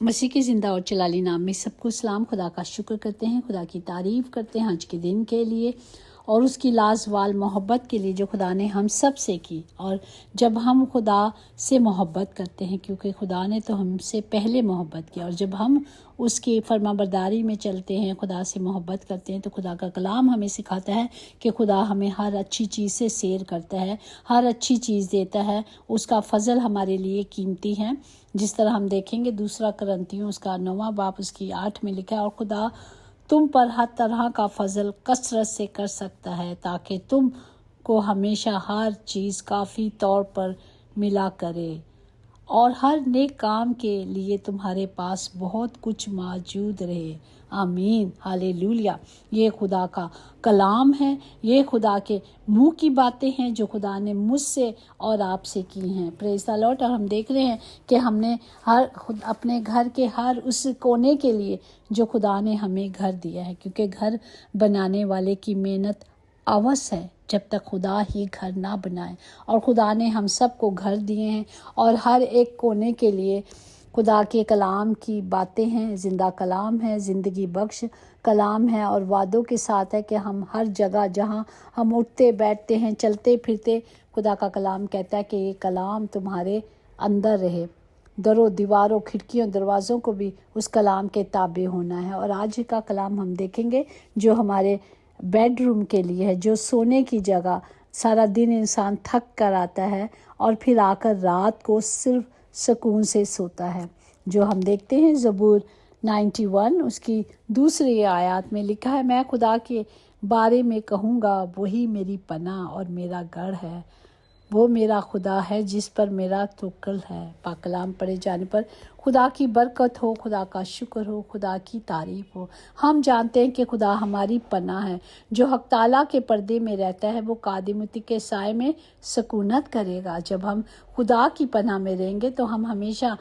मसीह के ज़िंदा और जलाली नाम में सबको सलाम। खुदा का शुक्र करते हैं, खुदा की तारीफ़ करते हैं आज के दिन के लिए और उसकी लाजवाल मोहब्बत के लिए जो खुदा ने हम सब से की। और जब हम खुदा से मोहब्बत करते हैं, क्योंकि खुदा ने तो हमसे पहले मोहब्बत किया, और जब हम उसकी फरमाबरदारी में चलते हैं, खुदा से मोहब्बत करते हैं, तो खुदा का कलाम हमें सिखाता है कि खुदा हमें हर अच्छी चीज़ से सेर करता है, हर अच्छी चीज़ देता है। उसका फ़ज़ल हमारे लिए कीमती है। जिस तरह हम देखेंगे 2 कुरिन्थियों उसका 9वां बाब उसकी 8 में लिखा है, और खुदा तुम पर हर तरह का फ़ज़ल कसरत से कर सकता है ताकि तुम को हमेशा हर चीज़ काफ़ी तौर पर मिला करे और हर नेक काम के लिए तुम्हारे पास बहुत कुछ मौजूद रहे। आमीन, हालेलुया। ये खुदा का कलाम है, ये खुदा के मुंह की बातें हैं जो खुदा ने मुझसे और आपसे की हैं। Praise the Lord. और हम देख रहे हैं कि हमने खुद अपने घर के हर उस कोने के लिए जो खुदा ने हमें घर दिया है, क्योंकि घर बनाने वाले की मेहनत अवश्य है जब तक खुदा ही घर ना बनाए। और खुदा ने हम सबको घर दिए हैं और हर एक कोने के लिए खुदा के कलाम की बातें हैं। ज़िंदा कलाम है, ज़िंदगी बख्श कलाम है, और वादों के साथ है कि हम हर जगह जहाँ हम उठते बैठते हैं, चलते फिरते, खुदा का कलाम कहता है कि ये कलाम तुम्हारे अंदर रहे। दरों दीवारों खिड़कियों दरवाज़ों को भी उस कलाम के ताबे होना है। और आज का कलाम हम देखेंगे जो हमारे बेडरूम के लिए है, जो सोने की जगह। सारा दिन इंसान थक कर आता है और फिर आकर रात को सिर्फ सुकून से सोता है। जो हम देखते हैं ज़बूर 91 उसकी 2 आयत में लिखा है, मैं खुदा के बारे में कहूँगा, वही मेरी पनाह और मेरा गढ़ है, वो मेरा खुदा है जिस पर मेरा तवक्कुल है। पाक कलाम पढ़े जाने पर खुदा की बरकत हो, खुदा का शुक्र हो, खुदा की तारीफ़ हो। हम जानते हैं कि खुदा हमारी पनाह है। जो हक ताला के पर्दे में रहता है वो कादिमती के साए में सुकूनत करेगा। जब हम खुदा की पनाह में रहेंगे तो हम हमेशा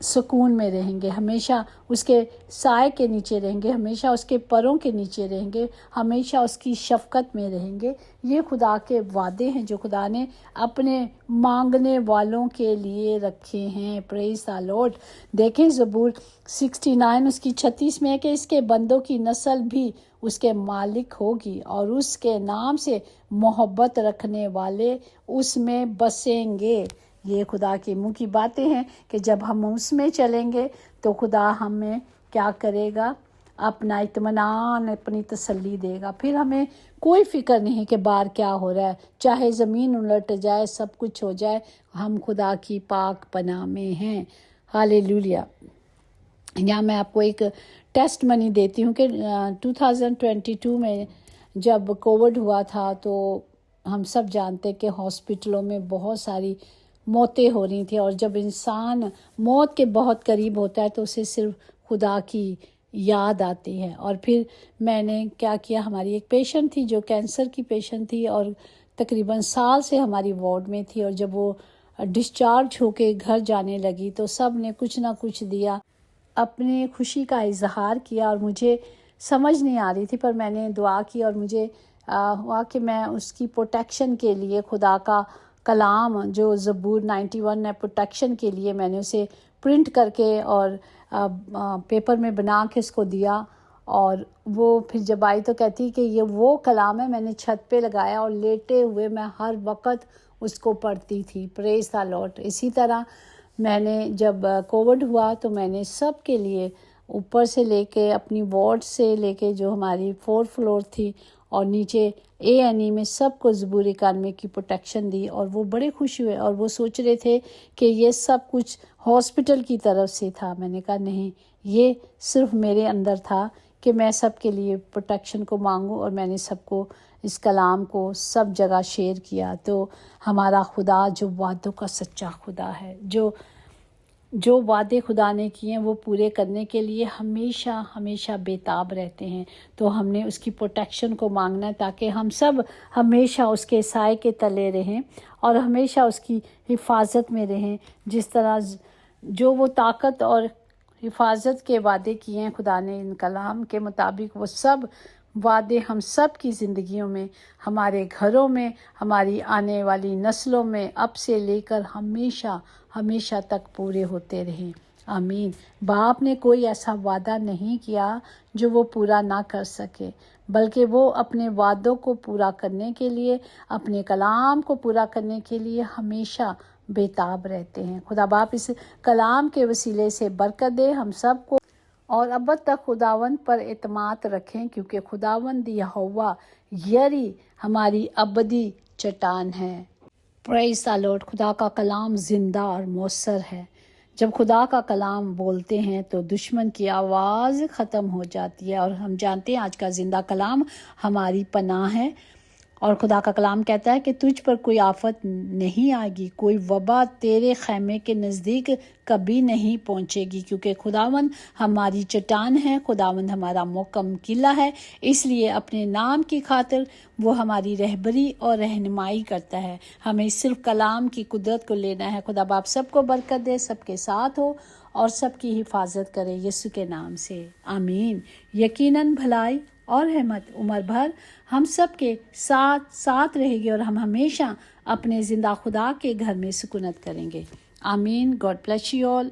सुकून में रहेंगे, हमेशा उसके साए के नीचे रहेंगे, हमेशा उसके परों के नीचे रहेंगे, हमेशा उसकी शफ़क़त में रहेंगे। ये खुदा के वादे हैं जो खुदा ने अपने मांगने वालों के लिए रखे हैं। Praise the Lord. देखें ज़बूर 69 उसकी 36 में है कि इसके बंदों की नस्ल भी उसके मालिक होगी और उसके नाम से मोहब्बत रखने वाले उसमें बसेंगे। ये खुदा के मुंह की बातें हैं कि जब हम उसमें चलेंगे तो खुदा हमें क्या करेगा, अपना इत्मीनान, अपनी तसल्ली देगा। फिर हमें कोई फ़िक्र नहीं कि बाहर क्या हो रहा है, चाहे ज़मीन उलट जाए, सब कुछ हो जाए, हम खुदा की पाक पनाह में हैं। हालेलुया। यहाँ मैं आपको एक टेस्ट मनी देती हूँ कि 2022 में जब कोविड हुआ था तो हम सब जानते कि हॉस्पिटलों में बहुत सारी मौतें हो रही थी। और जब इंसान मौत के बहुत करीब होता है तो उसे सिर्फ खुदा की याद आती है। और फिर मैंने क्या किया, हमारी एक पेशेंट थी जो कैंसर की पेशेंट थी और तकरीबन साल से हमारी वार्ड में थी, और जब वो डिस्चार्ज होके घर जाने लगी तो सब ने कुछ ना कुछ दिया, अपनी खुशी का इजहार किया। और मुझे समझ नहीं आ रही थी पर मैंने दुआ की और मुझे हुआ कि मैं उसकी प्रोटेक्शन के लिए खुदा का कलाम जो ज़बूर 91 है, प्रोटेक्शन के लिए मैंने उसे प्रिंट करके और पेपर में बना के उसको दिया। और वो फिर जब आई तो कहती कि ये वो कलाम है, मैंने छत पे लगाया और लेटे हुए मैं हर वक्त उसको पढ़ती थी। Praise the Lord. इसी तरह मैंने जब कोविड हुआ तो मैंने सब के लिए ऊपर से लेके अपनी वार्ड से लेके जो हमारी 4th फ्लोर थी और नीचे A&E में सबको ज़बूर 91 की प्रोटेक्शन दी। और वो बड़े खुश हुए और वो सोच रहे थे कि ये सब कुछ हॉस्पिटल की तरफ से था। मैंने कहा नहीं, ये सिर्फ मेरे अंदर था कि मैं सब के लिए प्रोटेक्शन को मांगूं, और मैंने सबको इस कलाम को सब जगह शेयर किया। तो हमारा खुदा जो वादों का सच्चा खुदा है, जो वादे खुदा ने किए हैं वो पूरे करने के लिए हमेशा हमेशा बेताब रहते हैं। तो हमने उसकी प्रोटेक्शन को मांगना है ताकि हम सब हमेशा उसके साए के तले रहें और हमेशा उसकी हिफाजत में रहें। जिस तरह जो वो ताकत और हिफाजत के वादे किए हैं खुदा ने इन कलाम के मुताबिक, वो सब वादे हम सब की ज़िंदगियों में, हमारे घरों में, हमारी आने वाली नस्लों में अब से लेकर हमेशा हमेशा तक पूरे होते रहें। आमीन। बाप ने कोई ऐसा वादा नहीं किया जो वो पूरा ना कर सके, बल्कि वो अपने वादों को पूरा करने के लिए, अपने कलाम को पूरा करने के लिए हमेशा बेताब रहते हैं। खुदा बाप इस कलाम के वसीले से बरकत दे हम सब को, और अब तक खुदावंद पर एतमाद रखें, क्योंकि खुदावंद यहोवा यरी हमारी अबदी चट्टान है। Praise the Lord. खुदा का कलाम जिंदा और मौसर है। जब खुदा का कलाम बोलते हैं तो दुश्मन की आवाज़ ख़त्म हो जाती है, और हम जानते हैं आज का ज़िंदा कलाम हमारी पनाह है। और खुदा का कलाम कहता है कि तुझ पर कोई आफत नहीं आएगी, कोई वबा तेरे खैमे के नज़दीक कभी नहीं पहुंचेगी, क्योंकि खुदावंद हमारी चट्टान है, खुदावंद हमारा मोहकम किला है। इसलिए अपने नाम की खातिर वो हमारी रहबरी और रहनुमाई करता है। हमें सिर्फ कलाम की कुदरत को लेना है। खुदा बाप सबको बरकत दे, सबके साथ हो और सबकी हिफाजत करे यीशु के नाम से, आमीन। यकीनन भलाई और रहमत उम्र भर हम सब के साथ रहेगी, और हम हमेशा अपने ज़िंदा खुदा के घर में सुकूनत करेंगे, आमीन। God bless you all.